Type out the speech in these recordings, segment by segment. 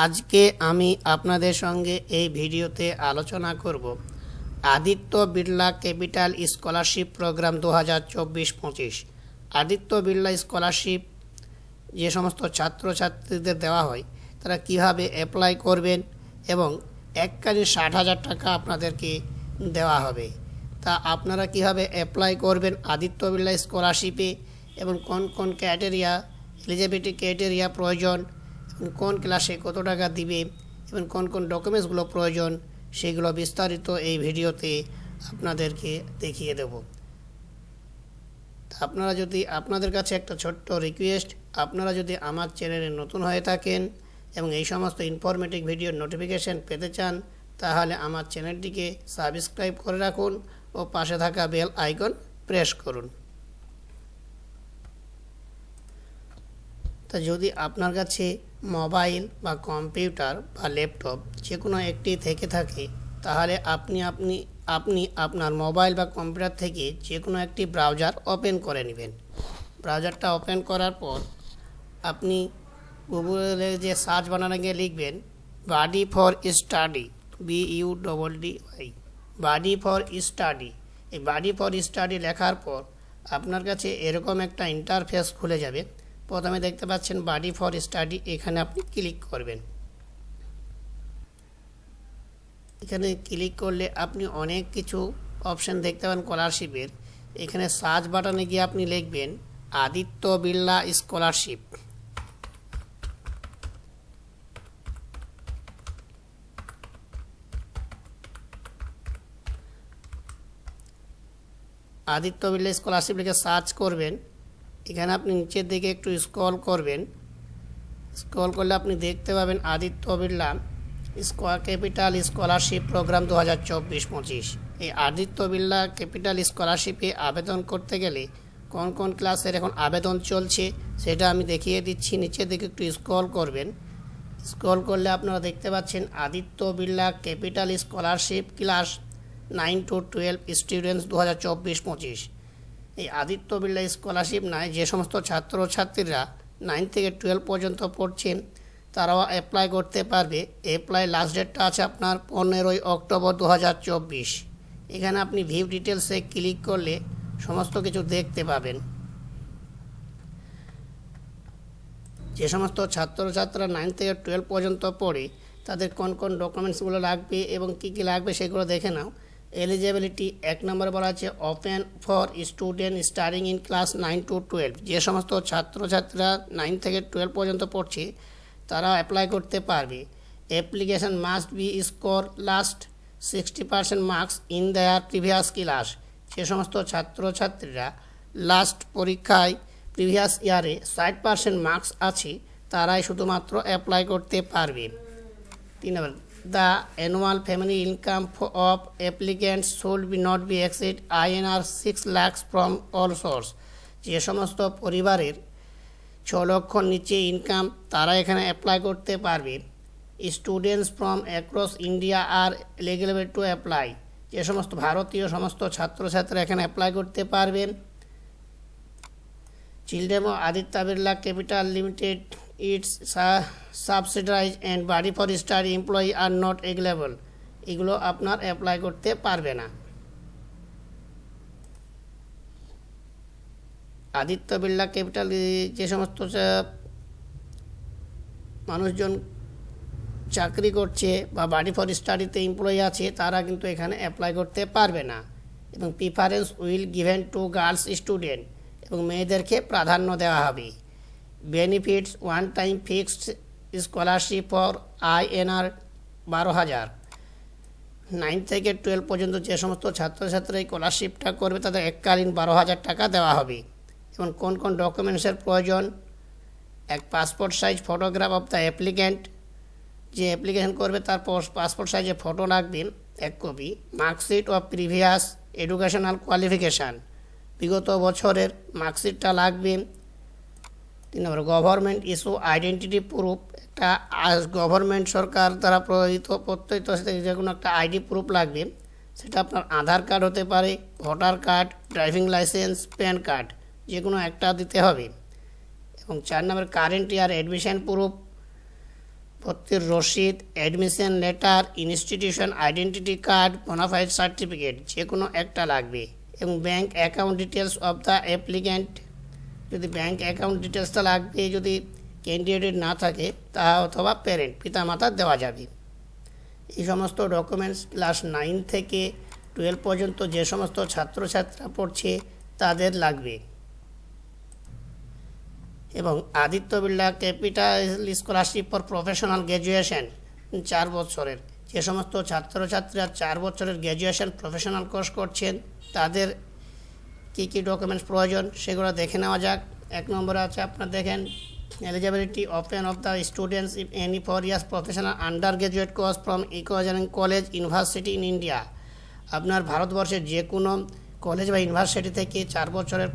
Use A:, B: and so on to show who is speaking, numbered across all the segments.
A: আজকে আমি আপনাদের সঙ্গে এই ভিডিওতে আলোচনা করব Aditya Birla capital scholarship programme 2024-25। Aditya Birla scholarship যে সমস্ত ছাত্রছাত্রীদের দেওয়া হয় তারা কিভাবে অ্যাপ্লাই করবেন এবং এককালীন 60,000 টাকা আপনাদেরকে দেওয়া হবে। তা আপনারা কিভাবে অ্যাপ্লাই করবেন আদিত্য বিড়লা স্কলারশিপে এবং কোন কোন ক্রাইটেরিয়া এলিজিবিলিটি ক্রাইটেরিয়া প্রয়োজন, কোন ক্লাসে কত টাকা দিবে এবং কোন কোন ডকুমেন্টসগুলো প্রয়োজন সেগুলো বিস্তারিত এই ভিডিওতে আপনাদেরকে দেখিয়ে দেব। আপনারা যদি আপনাদের কাছে একটা ছোট্ট রিকোয়েস্ট, আপনারা যদি আমার চ্যানেলে নতুন হয়ে থাকেন এবং এই সমস্ত ইনফরমেটিভ ভিডিওর নোটিফিকেশান পেতে চান তাহলে আমার চ্যানেলটিকে সাবস্ক্রাইব করে রাখুন ও পাশে থাকা বেল আইকন প্রেস করুন। তা যদি আপনার কাছে মোবাইল বা কম্পিউটার বা ল্যাপটপ যে কোনো একটি থেকে থাকে তাহলে আপনি আপনার মোবাইল বা কম্পিউটার থেকে যে কোনো একটি ব্রাউজার ওপেন করে নেবেন। ব্রাউজারটা ওপেন করার পর আপনি গুগলে যে সার্চ বানানে গিয়ে লিখবেন buddy for study, BUDDY, buddy for study. এই বাডি ফর স্টাডি লেখার পর আপনার কাছে এরকম একটা ইন্টারফেস খুলে যাবে। প্রথমে দেখতে পাচ্ছেন বাডি ফর স্টাডি, এখানে আপনি ক্লিক করবেন। এখানে ক্লিক করলে আপনি অনেক কিছু অপশান দেখতে পাবেন স্কলারশিপের। এখানে সার্চ বাটনে গিয়ে আপনি লিখবেন আদিত্য বিড়লা স্কলারশিপ। আদিত্য বিড়লা স্কলারশিপ লিখে সার্চ করবেন। এখানে আপনি নিচের দিকে একটু স্ক্রল করবেন। স্ক্রল করলে আপনি দেখতে পাবেন Aditya Birla capital scholarship programme 2024-25। এই আদিত্য বিড়লা ক্যাপিটাল স্কলারশিপে আবেদন করতে গেলে কোন কোন ক্লাসের এখন আবেদন চলছে সেটা আমি দেখিয়ে দিচ্ছি। নিচের দিকে একটু স্ক্রল করবেন। স্ক্রল করলে আপনারা দেখতে পাচ্ছেন Aditya Birla capital scholarship class 9 to 12 students 2024-25। এই আদিত্য বিড়লা স্কলারশিপ নয়, যে সমস্ত ছাত্রছাত্রীরা 9 থেকে 12 পর্যন্ত পড়ছেন তারাও অ্যাপ্লাই করতে পারবে। অ্যাপ্লাই লাস্ট ডেটটা আছে আপনার 15 অক্টোবর 2024। এখানে আপনি ভিউ ডিটেলসে ক্লিক করলে সমস্ত কিছু দেখতে পাবেন। যে সমস্ত ছাত্রছাত্রীরা 9 থেকে 12 পর্যন্ত পড়ে তাদের কোন কোন ডকুমেন্টসগুলো লাগবে এবং কী কী লাগবে সেগুলো দেখে নাও। এলিজিবিলিটি 1 নম্বরে বলা আছে open for student starting in class 9 to 12। যে সমস্ত ছাত্রছাত্রীরা 9 থেকে 12 পর্যন্ত পড়ছে তারা অ্যাপ্লাই করতে পারবে। Application must be score last 60% marks in their previous class. যে সমস্ত ছাত্রছাত্রীরা লাস্ট পরীক্ষায় প্রিভিয়াস ইয়ারে 60% মার্কস আছে তারাই শুধুমাত্র অ্যাপ্লাই করতে পারবে। 3 নম্বর the annual family income of applicants should be not be exceed INR 6 lakhs from all source। যে সমস্ত পরিবারের 6 লক্ষ নিচে ইনকাম তারা এখানে অ্যাপ্লাই করতে পারবে। Students from across India are eligible to apply. যে সমস্ত ভারতীয় সমস্ত ছাত্রছাত্রীরা এখানে অ্যাপ্লাই করতে পারবেন। Children of Aditya Birla capital limited its subsidize and buddy for study employee are not eligible. এগুলো আপনার অ্যাপ্লাই করতে পারবে না। আদিত্য বিড়লা ক্যাপিটাল যে সমস্ত মানুষজন চাকরি করছে বা বাডি ফর স্টাডিতে এমপ্লয়ি আছে তারা কিন্তু এখানে অ্যাপ্লাই করতে পারবে না। এবং preference will given to girls student, এবং মেয়েদেরকে প্রাধান্য দেওয়া হবে। Benefits one time fixed scholarship for INR 12,000। 9 থেকে 12 পর্যন্ত যে সমস্ত ছাত্রছাত্রী এই স্কলারশিপটা করবে তাদের এককালীন 12,000 টাকা দেওয়া হবে। এবং কোন কোন ডকুমেন্টসের প্রয়োজন, এক passport size photograph of the applicant, যে অ্যাপ্লিকেশন করবে তার পাসপোর্ট সাইজে ফটো লাগবে 1 copy. Marksheet of previous educational qualification, বিগত বছরের মার্কশিটটা লাগবে। 3 নম্বর গভর্নমেন্ট ইস্যু আইডেন্টিটি প্রুফ, একটা গভর্নমেন্ট সরকার দ্বারা প্রত্যয়িত যে কোনো একটা আইডি প্রুফ লাগবে। সেটা আপনার আধার কার্ড হতে পারে, voter card, driving licence, PAN card, যে কোনো একটা দিতে হবে। এবং 4 নম্বর কারেন্ট ইয়ার অ্যাডমিশন প্রুফ ভর্তির রসিদ, admission letter, institution identity card, bona fide certificate যে কোনো একটা লাগবে, এবং bank account details of the applicant, যদি ব্যাঙ্ক অ্যাকাউন্ট ডিটেলসটা লাগবে, যদি ক্যান্ডিডেট না থাকে তা অথবা প্যারেন্ট পিতামাতা দেওয়া যাবে। এই সমস্ত ডকুমেন্টস ক্লাস 9 থেকে 12 পর্যন্ত যে সমস্ত ছাত্রছাত্রীরা পড়ছে তাদের লাগবে। এবং Aditya Birla capital scholarship for professional graduation 4 বছরের, যে সমস্ত ছাত্রছাত্রীরা 4 বছরের গ্র্যাজুয়েশন প্রফেশনাল কোর্স করছেন তাদের কী কী ডকুমেন্টস প্রয়োজন সেগুলো দেখে নেওয়া যাক। 1 নম্বরে আছে, আপনার দেখেন, eligibility open of the students if any 4 years professional undergraduate course from equivalent college university in India। আপনার ভারতবর্ষের যে কোনো কলেজ বা ইউনিভার্সিটি থেকে 4 বছরের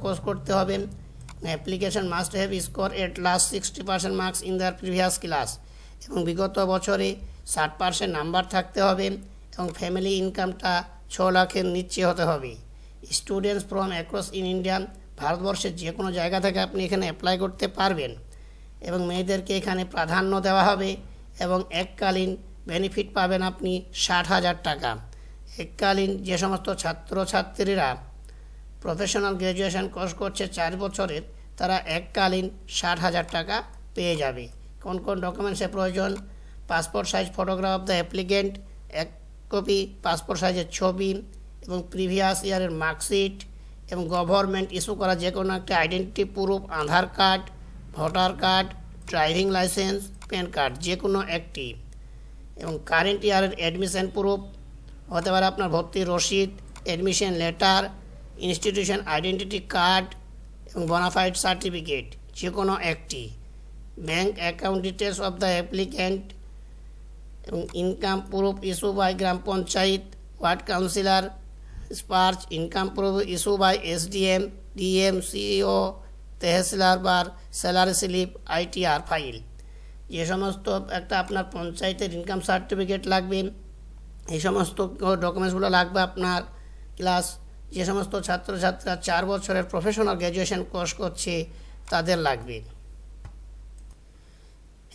A: কোর্স করতে হবে। Application must have score at last 60% marks in the previous class, এবং বিগত বছরে 60% নাম্বার থাকতে হবে, এবং ফ্যামিলি ইনকামটা 6 লাখের নিচে হতে হবে। Students from across in India, ভারতবর্ষের যে কোনো জায়গা থেকে আপনি এখানে অ্যাপ্লাই করতে পারবেন, এবং মেয়েদেরকে এখানে প্রাধান্য দেওয়া হবে, এবং এককালীন বেনিফিট পাবেন আপনি 60,000 টাকা। এককালীন যে সমস্ত ছাত্রছাত্রীরা প্রফেশনাল গ্র্যাজুয়েশন কোর্স করছে 4 বছরের, তারা এককালীন 60,000 টাকা পেয়ে যাবে। কোন কোন ডকুমেন্টসের প্রয়োজন? Passport size photograph of the applicant, 1 copy passport সাইজের ছবি, এবং প্রিভিয়াস ইয়ারের মার্কশিট, এবং গভর্নমেন্ট ইস্যু করা যে কোনো একটা identity proof, Aadhaar card, voter card, driving licence, PAN card যে কোনো একটি, এবং কারেন্ট ইয়ারের অ্যাডমিশন প্রুফ হতে পারে আপনার ভর্তির রসিদ, admission letter, institution identity card, এবং বোনাফাইড সার্টিফিকেট যে কোনো একটি, bank account details of the applicant, এবং ইনকাম প্রুফ ইস্যু বাই গ্রাম পঞ্চায়েত, ওয়ার্ড কাউন্সিলর, স্পার্চ, income proof issue by SDM, DM, CEO, tehsildar বা স্যালারি স্লিপ, আইটিআর ফাইল, যে সমস্ত একটা আপনার পঞ্চায়েতের ইনকাম সার্টিফিকেট লাগবে। এই সমস্ত ডকুমেন্টসগুলো লাগবে আপনার ক্লাস যে সমস্ত ছাত্রছাত্রীরা 4 বছরের প্রফেশনাল গ্র্যাজুয়েশন কোর্স করছে তাদের লাগবে।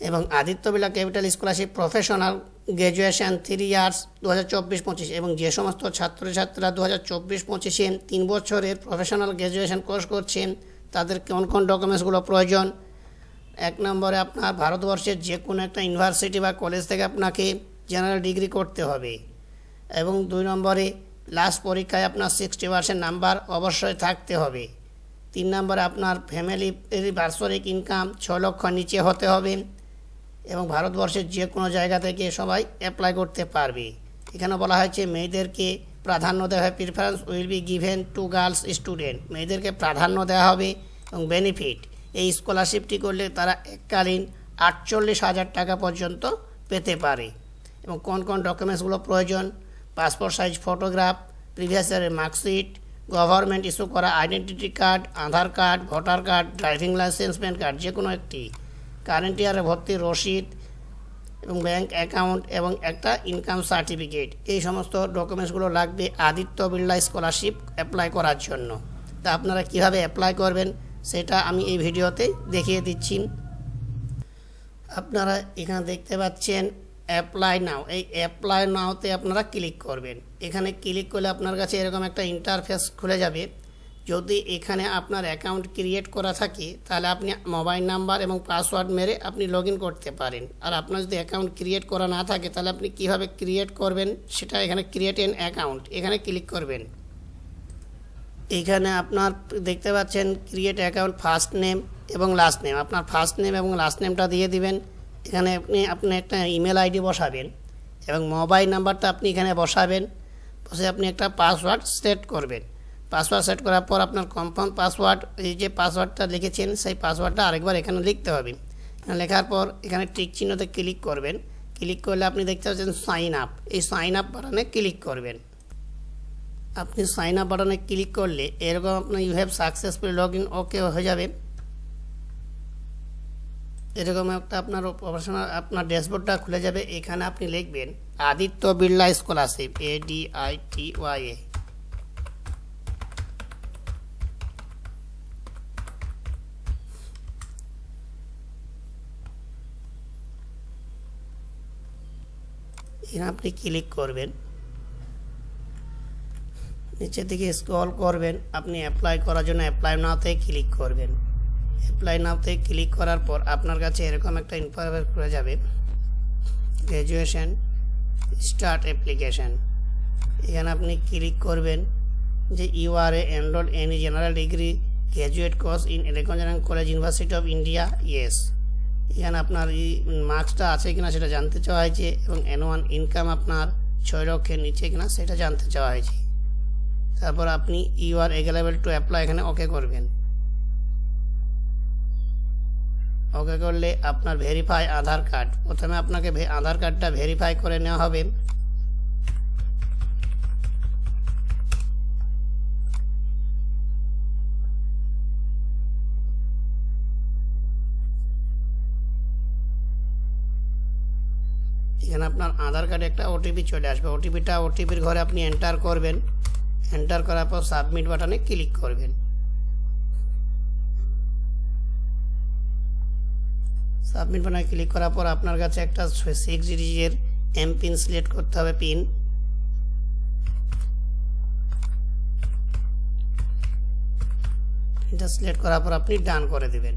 A: এবং Aditya Birla capital scholarship professional graduation 3 years 2024-25, এবং যে সমস্ত ছাত্রছাত্রীরা 2024-25-এ 3 বছরের প্রফেশনাল গ্র্যাজুয়েশন কোর্স করছেন তাদের কোন কোন ডকুমেন্টসগুলো প্রয়োজন? 1 নম্বরে, আপনার ভারতবর্ষের যে কোনো একটা ইউনিভার্সিটি বা কলেজ থেকে আপনাকে জেনারেল ডিগ্রি করতে হবে, এবং 2 নম্বরে লাস্ট পরীক্ষায় আপনার 60% নাম্বার অবশ্যই থাকতে হবে। 3 নম্বরে, আপনার ফ্যামিলির বার্ষিক ইনকাম 6 লক্ষ নিচে হতে হবে, এবং ভারতবর্ষের যে কোনো জায়গা থেকে সবাই অ্যাপ্লাই করতে পারবে। এখানে বলা হয়েছে মেয়েদেরকে প্রাধান্য দেওয়া হয়, preference will be given to girls student, মেয়েদেরকে প্রাধান্য দেওয়া হবে। এবং বেনিফিট, এই স্কলারশিপটি করলে তারা এককালীন 48,000 টাকা পর্যন্ত পেতে পারে। এবং কোন কোন ডকুমেন্টসগুলো প্রয়োজন? পাসপোর্ট সাইজ ফটোগ্রাফ, প্রিভিয়াস ইয়ারের মার্কশিট, গভর্নমেন্ট ইস্যু করা identity card, Aadhaar card, voter card, driving licence, PAN card যে কোনো একটি, কারেন্ট ইয়ারে ভর্তির রসিদ, এবং ব্যাঙ্ক অ্যাকাউন্ট, এবং একটা ইনকাম সার্টিফিকেট। এই সমস্ত ডকুমেন্টসগুলো লাগবে আদিত্য বিড়লা স্কলারশিপ অ্যাপ্লাই করার জন্য। তা আপনারা কিভাবে অ্যাপ্লাই করবেন সেটা আমি এই ভিডিওতে দেখিয়ে দিচ্ছি। আপনারা এখানে দেখতে পাচ্ছেন অ্যাপ্লাই নাও, এই অ্যাপ্লাই নাওতে আপনারা ক্লিক করবেন। এখানে ক্লিক করলে আপনার কাছে এরকম একটা ইন্টারফেস খুলে যাবে। যদি এখানে আপনার অ্যাকাউন্ট ক্রিয়েট করা থাকে তাহলে আপনি মোবাইল নাম্বার এবং পাসওয়ার্ড মেরে আপনি লগ ইন করতে পারেন। আর আপনার যদি অ্যাকাউন্ট ক্রিয়েট করা না থাকে তাহলে আপনি কীভাবে ক্রিয়েট করবেন সেটা এখানে ক্রিয়েট অ্যান অ্যাকাউন্ট এখানে ক্লিক করবেন। এইখানে আপনার দেখতে পাচ্ছেন ক্রিয়েট অ্যাকাউন্ট, ফার্স্ট নেম এবং লাস্ট নেম, আপনার ফার্স্ট নেম এবং লাস্ট নেমটা দিয়ে দিবেন। এখানে আপনি একটা ইমেল আইডি বসাবেন, এবং মোবাইল নাম্বারটা আপনি এখানে বসাবেন। বসে আপনি একটা পাসওয়ার্ড সেট করবেন। পাসওয়ার্ড সেট করার পর আপনার কনফার্ম পাসওয়ার্ড, এই যে পাসওয়ার্ডটা লিখেছেন সেই পাসওয়ার্ডটা আরেকবার এখানে লিখতে হবে। লেখার পর এখানে টিক চিহ্নতে ক্লিক করবেন। ক্লিক করলে আপনি দেখতে পাচ্ছেন সাইন আপ, এই সাইন আপ বাটনে ক্লিক করবেন। আপনি সাইন আপ বাটনে ক্লিক করলে এরকম আপনার you have successfully log in okay হয়ে যাবে। এরকম একটা আপনার প্রফেশনাল আপনার ড্যাশবোর্ডটা খুলে যাবে। এখানে আপনি লিখবেন আদিত্য বিড়লা স্কলারশিপ, ADITYA। এখানে আপনি ক্লিক করবেন, নিচের দিকে স্ক্রল করবেন, আপনি অ্যাপ্লাই করার জন্য অ্যাপ্লাই নাওতে ক্লিক করবেন। অ্যাপ্লাই নাওতে ক্লিক করার পর আপনার কাছে এরকম একটা ইনফরমেশন করে যাবে, গ্র্যাজুয়েশন স্টার্ট অ্যাপ্লিকেশন। এখানে আপনি ক্লিক করবেন যে you are enrol any general degree graduate course in Aliganj college university of India, yes. এখানে আপনার এই মার্কসটা আছে কিনা সেটা জানতে চাওয়া হয়েছে এবং অ্যানুয়াল ইনকাম আপনার 6 লক্ষের নিচে কিনা সেটা জানতে চাওয়া হয়েছে। তারপর আপনি you are available to apply এখানে ওকে করবেন। ওকে করলে আপনার ভেরিফাই আধার কার্ড, প্রথমে আপনাকে আধার কার্ডটা ভেরিফাই করে নেওয়া হবে। এখানে আপনার আধার কার্ডে একটা ওটিপি চলে আসবে, ওটিপির ঘরে আপনি এন্টার করবেন। এন্টার করার পর সাবমিট বাটনে ক্লিক করবেন। সাবমিট বাটনে ক্লিক করার পর আপনার কাছে একটা 6 ডিজিটের এমপিন সিলেক্ট করতে হবে, পিনটা সিলেক্ট করার পর আপনি ডান করে দিবেন।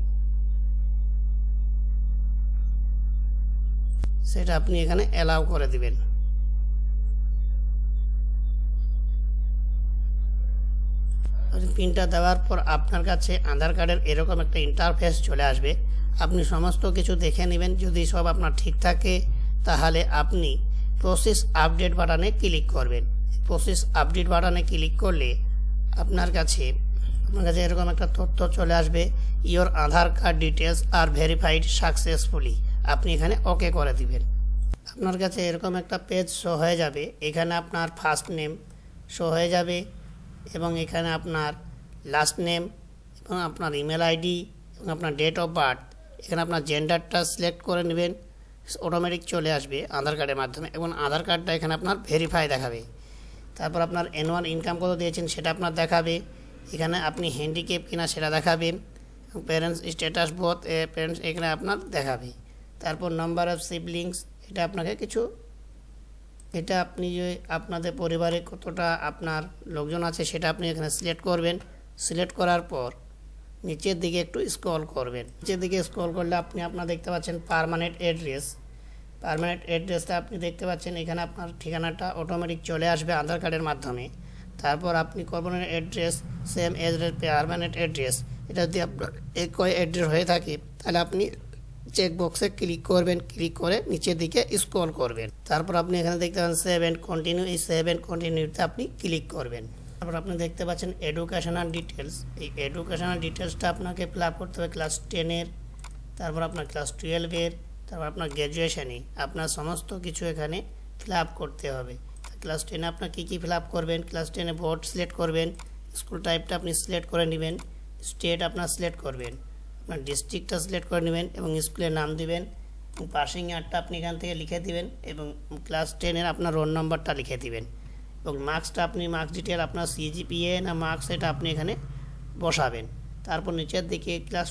A: সেটা আপনি এখানে অ্যালাউ করে দিবেন। পিনটা দেওয়ার পর আপনার কাছে আধার কার্ডের এরকম একটা ইন্টারফেস চলে আসবে। আপনি সমস্ত কিছু দেখে নেবেন, যদি সব আপনার ঠিক থাকে তাহলে আপনি প্রসেস আপডেট বাটনে ক্লিক করবেন। প্রসেস আপডেট বাটনে ক্লিক করলে আপনার কাছে এরকম একটা তথ্য চলে আসবে, your Aadhaar card details are verified successfully. আপনি এখানে ওকে করে দিবেন। আপনার কাছে এরকম একটা পেজ শো হয়ে যাবে। এখানে আপনার ফার্স্ট নেম শো হয়ে যাবে এবং এখানে আপনার লাস্ট নেম এবং আপনার ইমেল আইডি এবং আপনার ডেট অফ বার্থ, এখানে আপনার জেন্ডারটা সিলেক্ট করে নেবেন, অটোমেটিক চলে আসবে আধার কার্ডের মাধ্যমে এবং আধার কার্ডটা এখানে আপনার ভেরিফাই দেখাবে। তারপর আপনার অ্যানুয়াল ইনকাম কত দিয়েছেন সেটা আপনার দেখাবে। এখানে আপনি হ্যান্ডিক্যাপ কিনা সেটা দেখাবে এবং প্যারেন্টস স্ট্যাটাস বোথ প্যারেন্টস এখানে আপনার দেখাবে। তারপর নাম্বার অফ সিবলিংস, এটা আপনাকে কিছু, এটা আপনি যে আপনাদের পরিবারে কতটা আপনার লোকজন আছে সেটা আপনি এখানে সিলেক্ট করবেন। সিলেক্ট করার পর নিচের দিকে একটু স্ক্রল করবেন। নিচের দিকে স্ক্রল করলে আপনি আপনার দেখতে পাচ্ছেন পার্মানেন্ট অ্যাড্রেসটা আপনি দেখতে পাচ্ছেন। এখানে আপনার ঠিকানাটা অটোমেটিক চলে আসবে আধার কার্ডের মাধ্যমে। তারপর আপনি permanent address same as permanent address, এটা যদি আপনার একই অ্যাড্রেস হয়ে থাকে তাহলে আপনি চেক বক্সে ক্লিক করবেন, ক্লিক করে নিচের দিকে স্ক্রল করবেন। তারপর আপনি এখানে দেখতে পাচ্ছেন সেভ এন্ড কন্টিনিউ, এই সেভ এন্ড কন্টিনিউতে আপনি ক্লিক করবেন। তারপর আপনি দেখতে পাচ্ছেন এডুকেশনাল ডিটেলস, এই এডুকেশনাল ডিটেলসটা আপনাকে ফিল আপ করতে হবে ক্লাস 10-এর, তারপর আপনার ক্লাস 12-এর, তারপর আপনার গ্র্যাজুয়েশনে আপনার সমস্ত কিছু এখানে ফিল আপ করতে হবে। ক্লাস 10-এ আপনার কী ফিল আপ করবেন, ক্লাস 10-এ বোর্ড সিলেক্ট করবেন, স্কুল টাইপটা আপনি সিলেক্ট করে নেবেন, স্টেট আপনার সিলেক্ট করবেন, আপনার ডিস্ট্রিক্টটা সিলেক্ট করে নেবেন এবং স্কুলের নাম দিবেন এবং পাসিং ইয়ারটা আপনি এখান থেকে লিখে দিবেন এবং ক্লাস 10-এর আপনার রোল নম্বরটা লিখে দিবেন এবং মার্কসটা আপনি মার্কস ডিটেল আপনার সিজিপিএ না মার্কস এটা আপনি এখানে বসাবেন। তারপর নিচের দিকে ক্লাস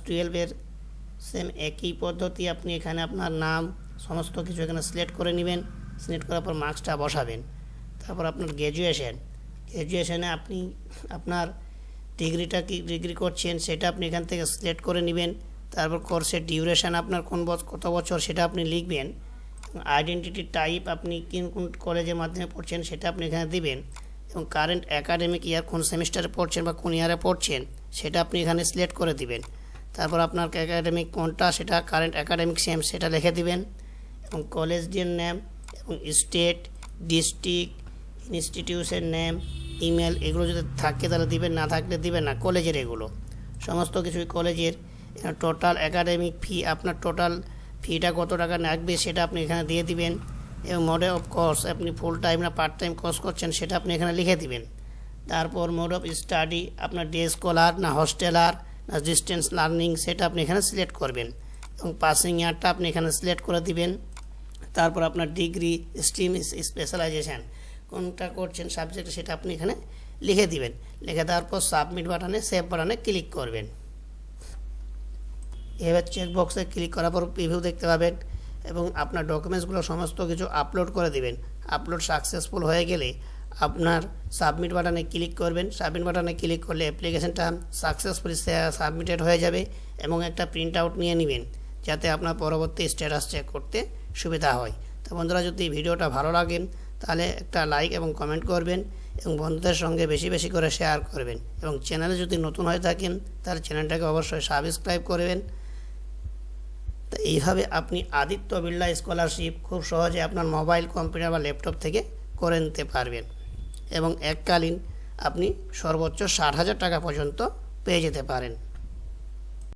A: 12-এর সেম একই পদ্ধতি আপনি এখানে আপনার নাম সমস্ত কিছু এখানে সিলেক্ট করে নেবেন। সিলেক্ট করার পর মার্কসটা বসাবেন। তারপর আপনার গ্র্যাজুয়েশনে আপনি আপনার ডিগ্রিটা কি ডিগ্রি করছেন সেটা আপনি এখান থেকে সিলেক্ট করে নেবেন। তারপর কোর্সের ডিউরেশন আপনার কত বছর সেটা আপনি লিখবেন। আইডেন্টিটি টাইপ আপনি কোন কলেজের মাধ্যমে পড়ছেন সেটা আপনি এখানে দিবেন এবং কারেন্ট একাডেমিক ইয়ার কোন সেমিস্টারে পড়ছেন বা কোন ইয়ারে পড়ছেন সেটা আপনি এখানে সিলেক্ট করে দিবেন। তারপর আপনার একাডেমিক কোনটা সেটা কারেন্ট একাডেমিক সেম সেটা লিখে দিবেন এবং কলেজের নেম এবং state, district, institution name, email এগুলো যদি থাকে তাহলে দিবেন, না থাকলে দিবেন না। কলেজের এগুলো সমস্ত কিছুই কলেজের। টোটাল একাডেমিক ফি, আপনার টোটাল ফিটা কত টাকা লাগবে সেটা আপনি এখানে দিয়ে দিবেন এবং মোড অফ কোর্স আপনি ফুল টাইম না পার্ট টাইম কোর্স করছেন সেটা আপনি এখানে লিখে দিবেন। তারপর মোড অফ স্টাডি আপনার ডে স্কলার না হস্টেলার না ডিস্টেন্স লার্নিং সেটা আপনি এখানে সিলেক্ট করবেন এবং পাসিং ইয়ারটা আপনি এখানে সিলেক্ট করে দিবেন। তারপর আপনার ডিগ্রি, স্ট্রিম, স্পেশালাইজেশান কোনটা করছেন সাবজেক্ট সেটা আপনি এখানে লিখে দিবেন। লিখে দেওয়ার পর সাবমিট বাটনে সেভ বাটনে ক্লিক করবেন। এবার চেক বক্সে ক্লিক করার পর প্রিভিউ দেখতে পাবেন এবং আপনার ডকুমেন্টসগুলো সমস্ত কিছু আপলোড করে দিবেন। আপলোড সাকসেসফুল হয়ে গেলে আপনার সাবমিট বাটনে ক্লিক করবেন। সাবমিট বাটনে ক্লিক করলে অ্যাপ্লিকেশনটা সাকসেসফুলি সাবমিটেড হয়ে যাবে এবং একটা প্রিন্ট আউট নিয়ে নেবেন, যাতে আপনার পরবর্তী স্ট্যাটাস চেক করতে সুবিধা হয়। তো বন্ধুরা, যদি ভিডিওটা ভালো লাগেন তাহলে একটা লাইক এবং কমেন্ট করবেন এবং বন্ধুদের সঙ্গে বেশি বেশি করে শেয়ার করবেন, এবং চ্যানেলে যদি নতুন হয়ে থাকেন তাহলে চ্যানেলটাকে অবশ্যই সাবস্ক্রাইব করবেন। তো এইভাবে আপনি আদিত্য বিড়লা স্কলারশিপ খুব সহজে আপনার মোবাইল, কম্পিউটার বা ল্যাপটপ থেকে করে নিতে পারবেন এবং এককালীন আপনি সর্বোচ্চ 60,000 টাকা পর্যন্ত পেয়ে যেতে পারেন।